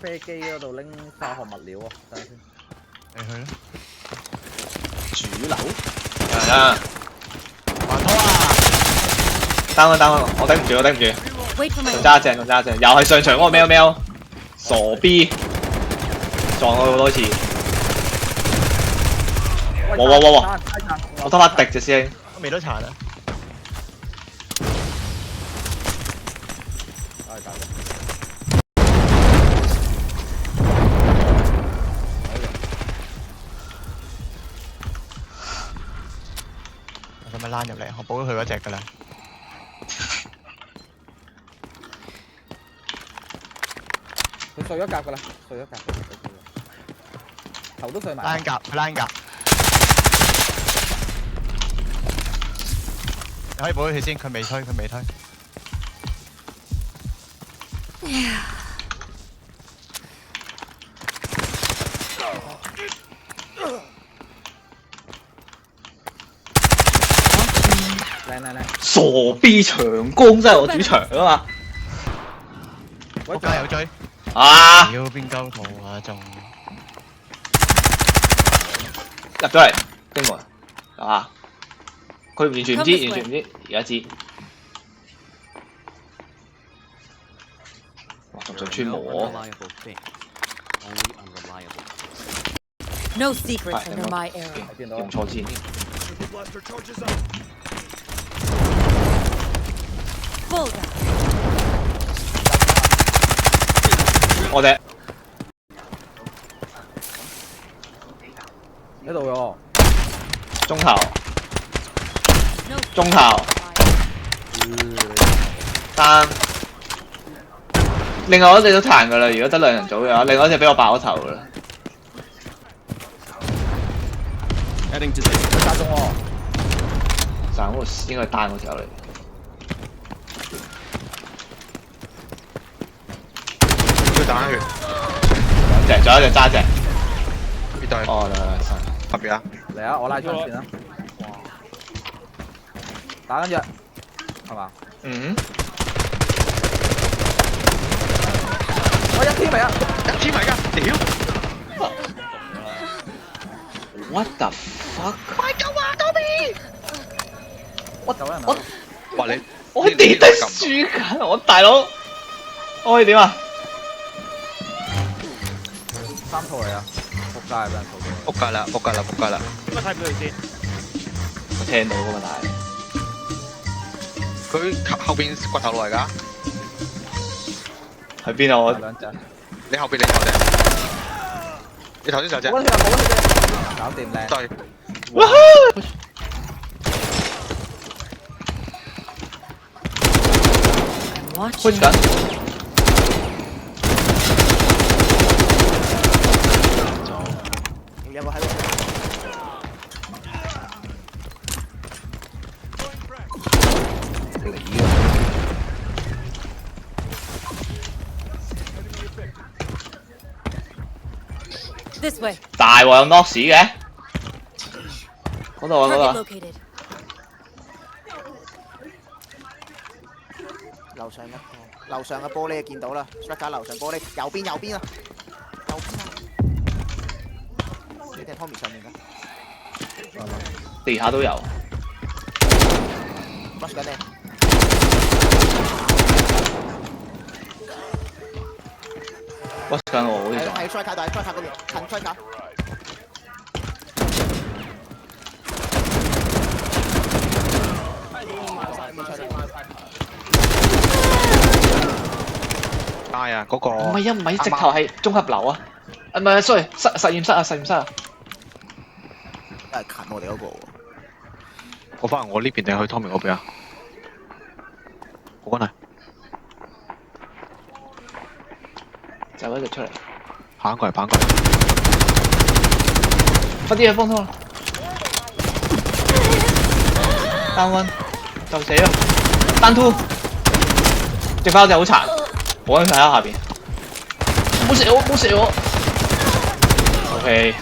飛機嗰度拎化學物料啊！等陣先。你去啦。主流。啊！還拖啊！單我頂唔住，我頂唔住。仲揸正，又係上場嗰個喵喵，傻 B， 撞我好多次。哇！我得翻滴啫師兄。我未得殘啊！我使咪躝入嚟？我補咗佢嗰隻㗎啦。佢碎咗甲㗎啦，碎咗甲。頭都碎埋。躝甲，佢躝甲。你可以補咗佢先，佢未推。靚。傻 B 長弓真係我主場啊嘛！仆街有追。啊！屌邊鳩圖啊仲？入咗嚟，經門啊！佢完全唔知，而家知。哇！仲想穿模。No secrets under my arrow. 用錯箭。我哋喺度喎。中頭。單。另外一隻都彈㗎啦，如果得兩人組嘅話，另外一隻俾我爆咗頭㗎啦。佢打中喎。但嗰個應該係單嗰條嚟。佢打血。兩隻，仲有一隻揸隻。呢對。哦，特別啊！嚟啊！我拉槍先啦。打緊隻，係嘛？嗯。我一天嚟啊！1天嚟㗎，屌 ！What the fuck？ 快救啊，Tommy！哇你我跌得輸緊，我大佬，我可以點啊？3套嚟啊！仆街俾人掃咗。仆街啦！點解睇唔到佢先？我聽到㗎嘛，但係佢後邊掘頭路嚟㗎。喺邊啊？我兩隻。你後邊你頭隻。你頭先就隻。冇搞掂靚。對。push 緊。有個喺度。This way. 大鑊有 Nox 嘅。嗰度啊嗰度。樓上一個，樓上嘅玻璃見到啦 ，Striker 樓上玻璃，右邊啊，右邊啊，呢啲係 Tommy 上面㗎，地下都有。rush 緊你。rush 緊我好似仲。喺 Striker 度，喺 Striker 嗰邊，近 Striker。街啊，嗰個。唔係啊，唔係，直頭係綜合樓啊！唔係 ，sorry，實驗室啊，實驗室啊。係近我哋嗰個喎。我翻嚟我呢邊定去 Tommy 嗰邊啊？我講係。就一隻出嚟。行過嚟。快啲啊，幫拖！單溫就死啦！單 two， 隻包隻好殘，我喺下邊。冇射我！OK。